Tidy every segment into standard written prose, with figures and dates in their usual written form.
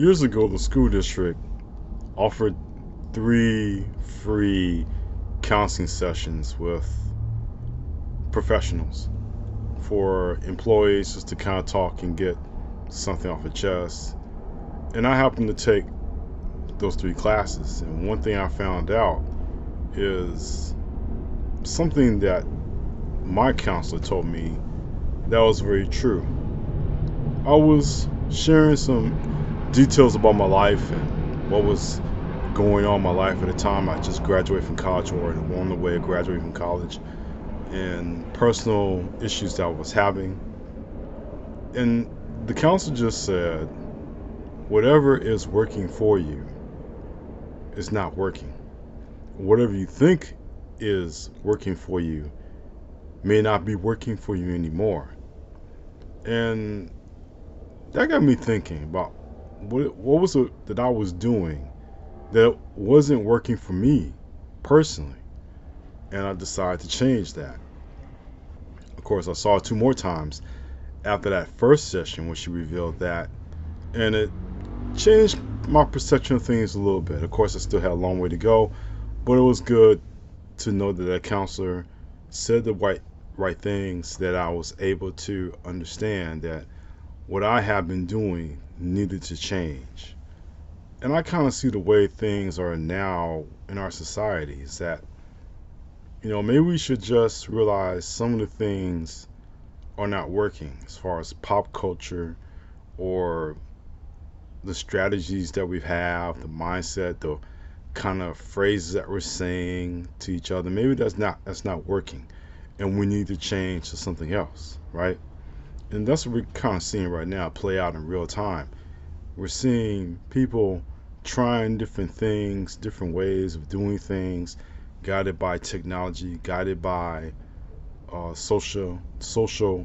Years ago, the school district offered 3 free counseling sessions with professionals for employees just to kind of talk and get something off the chest. And I happened to take those 3 classes. And one thing I found out is something that my counselor told me that was very true. I was sharing some details about my life and what was going on in my life at the time. I just graduated from college, or on the way of graduating from college, and personal issues that I was having. And the counselor just said, whatever is working for you is not working. Whatever you think is working for you may not be working for you anymore. And that got me thinking about what was it that I was doing that wasn't working for me personally. And I decided to change that. Of course, I saw it 2 more times after that first session when she revealed that. And it changed my perception of things a little bit. Of course, I still had a long way to go, but it was good to know that that counselor said the right things, that I was able to understand that what I have been doing needed to change. And I kind of see the way things are now in our society is that, maybe we should just realize some of the things are not working as far as pop culture or the strategies that we have, the mindset, the kind of phrases that we're saying to each other. Maybe that's not working, and we need to change to something else, right? And that's what we're kind of seeing right now play out in real time. We're seeing people trying different things, different ways of doing things, guided by technology, guided by social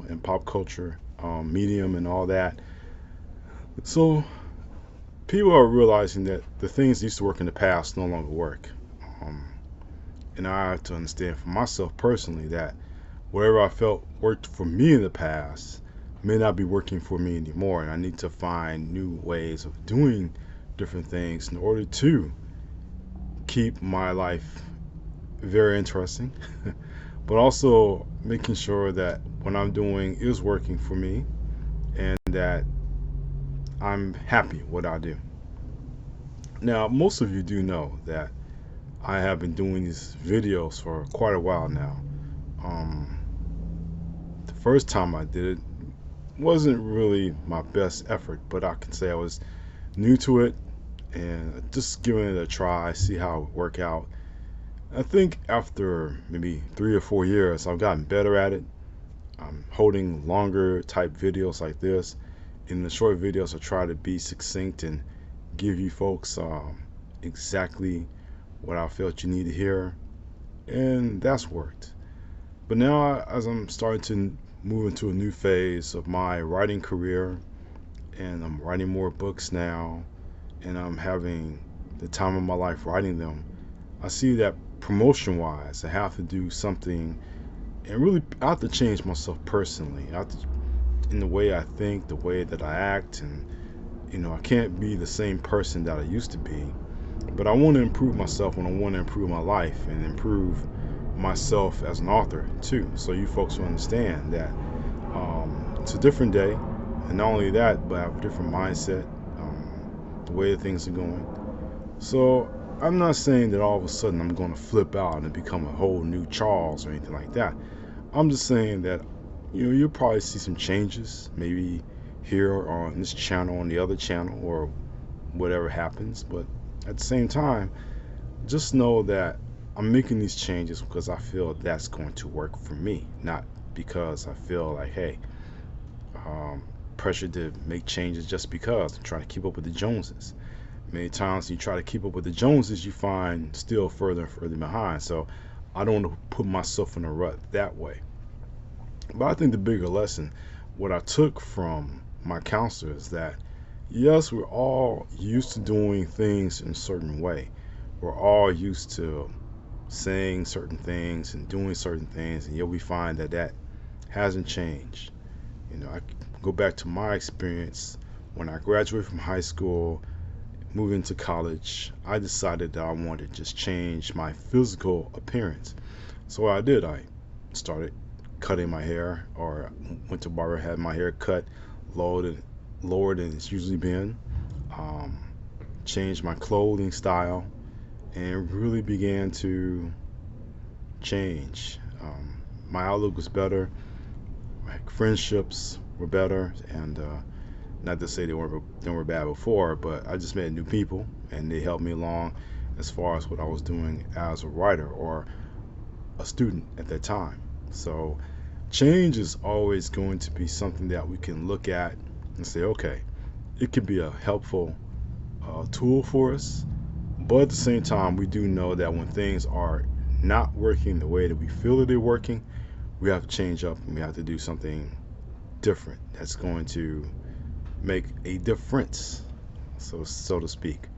and pop culture, medium, and all that. So people are realizing that the things that used to work in the past no longer work. Um, and I have to understand for myself personally that whatever I felt worked for me in the past may not be working for me anymore. And I need to find new ways of doing different things in order to keep my life very interesting, but also making sure that what I'm doing is working for me and that I'm happy with what I do. Now, most of you do know that I have been doing these videos for quite a while now. Um, the first time I did it wasn't really my best effort, but I can say I was new to it and just giving it a try, see how it would work out. I think after maybe 3 or 4 years, I've gotten better at it. I'm holding longer type videos like this. In the short videos, I try to be succinct and give you folks exactly what I felt you need to hear, and that's worked. But now, as I'm starting to move into a new phase of my writing career, and I'm writing more books now, and I'm having the time of my life writing them, I see that promotion wise, I have to do something, and really, I have to change myself personally. I have to, in the way I think, the way that I act, and I can't be the same person that I used to be. But I want to improve myself, and I want to improve my life and improve myself as an author too. So you folks will understand that it's a different day, and not only that, but I have a different mindset, the way that things are going. So I'm not saying that all of a sudden I'm going to flip out and become a whole new Charles or anything like that. I'm just saying that you'll probably see some changes, maybe here or on this channel, on the other channel, or whatever happens. But at the same time, just know that I'm making these changes because I feel that's going to work for me, not because I feel like, hey, um, pressure to make changes just because I'm trying to keep up with the Joneses. Many times you try to keep up with the Joneses, you find still further and further behind. So I don't want to put myself in a rut that way. But I think the bigger lesson, what I took from my counselor is that yes, we're all used to doing things in a certain way. We're all used to saying certain things and doing certain things, and yet we find that that hasn't changed. I go back to my experience when I graduated from high school. moving to college, I decided that I wanted to just change my physical appearance. So what I did, I started cutting my hair, or went to barber, had my hair cut lower than it's usually been. Um, Changed my clothing style, and really began to change. My outlook was better. My friendships were better, and not to say they were bad before, but I just met new people, and they helped me along as far as what I was doing as a writer or a student at that time. So change is always going to be something that we can look at and say, okay, it could be a helpful tool for us, but at the same time, we do know that when things are not working the way that we feel that they're working, we have to change up and we have to do something different that's going to make a difference, so to speak.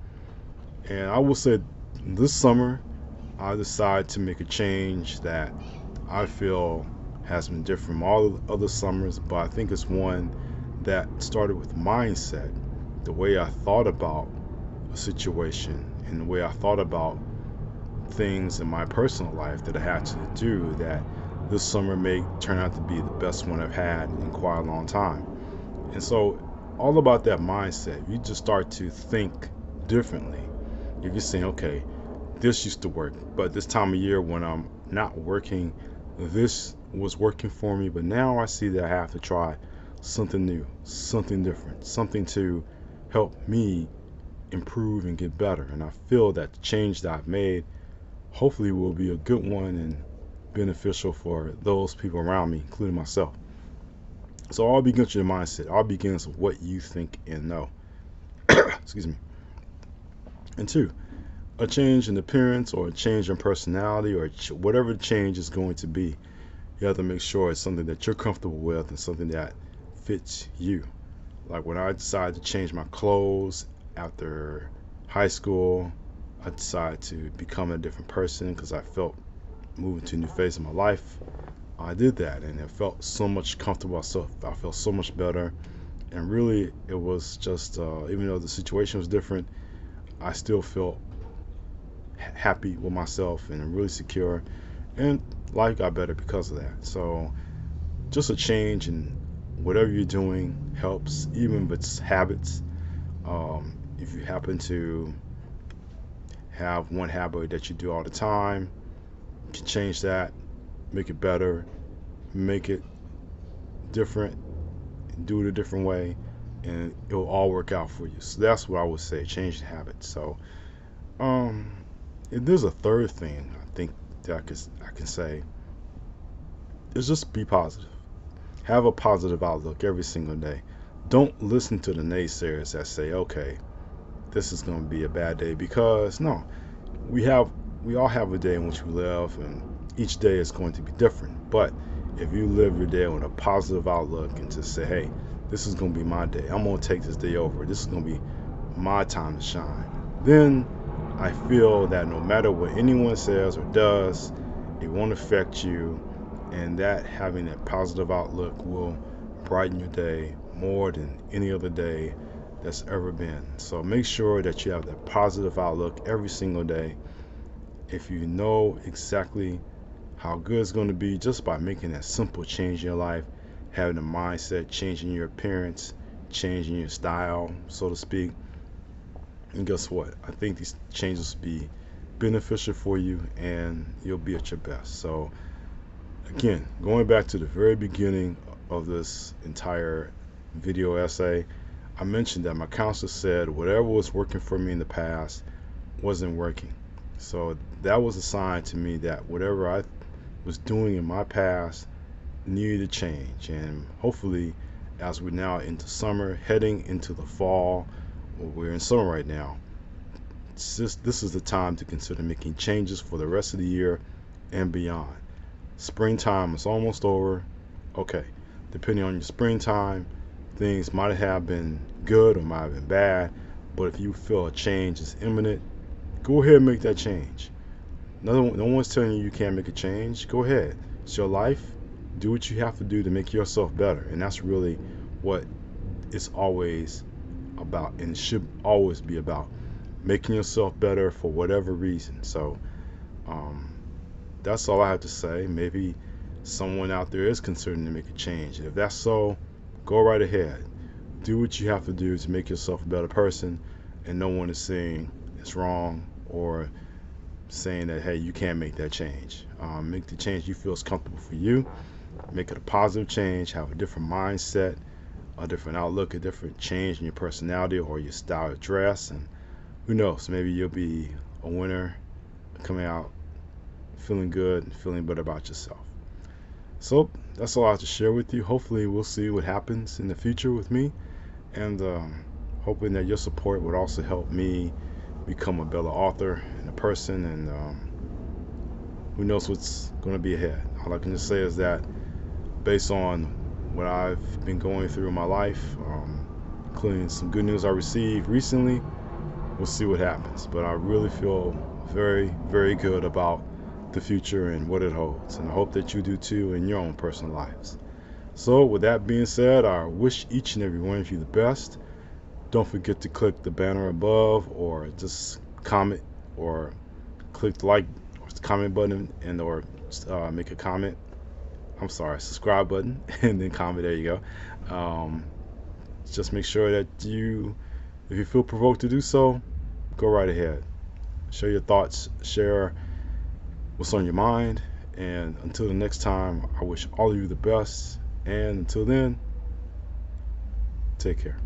And I will say, this summer, I decided to make a change that I feel has been different from all of the other summers, but I think it's one that started with mindset, the way I thought about a situation and the way I thought about things in my personal life that I had to do, that this summer may turn out to be the best one I've had in quite a long time. And so, all about that mindset, you just start to think differently. If you're saying, okay, this used to work, but this time of year when I'm not working, this was working for me, but now I see that I have to try something new, something different, something to help me improve and get better. And I feel that the change that I've made hopefully will be a good one and beneficial for those people around me, including myself. So all begins with your mindset. All begins with what you think and know. Excuse me. And two, a change in appearance or a change in personality or whatever the change is going to be, you have to make sure it's something that you're comfortable with and something that fits you. Like when I decided to change my clothes after high school, I decided to become a different person because I felt moving to a new phase of my life. I did that and it felt so much comfortable. I felt so much better. And really, it was just, even though the situation was different, I still felt happy with myself and really secure. And life got better because of that. So just a change in whatever you're doing helps, even with habits. If you happen to have one habit that you do all the time, you can change that, make it better, make it different, do it a different way, and it'll all work out for you. So that's what I would say, change the habit. So if there's a third thing I think that I can say, is just be positive. Have a positive outlook every single day. Don't listen to the naysayers that say, okay, this is going to be a bad day, because no, we all have a day in which we live, and each day is going to be different. But if you live your day with a positive outlook and just say, hey, this is going to be my day, I'm going to take this day over, this is going to be my time to shine, then I feel that no matter what anyone says or does, it won't affect you, and that having that positive outlook will brighten your day more than any other day that's ever been. So make sure that you have that positive outlook every single day. If you know exactly how good it's going to be just by making that simple change in your life, having a mindset, changing your appearance, changing your style, so to speak, and guess what? I think these changes will be beneficial for you and you'll be at your best. So again, going back to the very beginning of this entire video essay, I mentioned that my counselor said whatever was working for me in the past wasn't working. So that was a sign to me that whatever I was doing in my past needed to change. And hopefully, as we're now into summer, heading into the fall, well, we're in summer right now, this is the time to consider making changes for the rest of the year and beyond. Springtime is almost over. Okay, depending on your springtime, things might have been good or might have been bad, but if you feel a change is imminent, go ahead and make that change. No one's telling you you can't make a change. Go ahead. It's your life. Do what you have to do to make yourself better. And that's really what it's always about and should always be about. making yourself better for whatever reason. So um, that's all I have to say. Maybe someone out there is considering to make a change. If that's so, go right ahead. Do what you have to do to make yourself a better person, and no one is saying it's wrong or saying that, hey, you can't make that change. Make the change you feel is comfortable for you. Make it a positive change. Have a different mindset, a different outlook, a different change in your personality or your style of dress. And who knows, maybe you'll be a winner coming out feeling good and feeling better about yourself. So that's all I have to share with you. Hopefully, we'll see what happens in the future with me, and hoping that your support would also help me become a better author and a person. And who knows what's going to be ahead. All I can just say is that based on what I've been going through in my life, including some good news I received recently, we'll see what happens. But I really feel very, very good about the future and what it holds. And I hope that you do too in your own personal lives. So with that being said, I wish each and every one of you the best. Don't forget to click the banner above, or just comment, or click the like or comment button, and or make a comment. I'm sorry, subscribe button, and then comment. There you go. Just make sure that if you feel provoked to do so, go right ahead. Share your thoughts, share what's on your mind, and until the next time, I wish all of you the best. And until then, take care.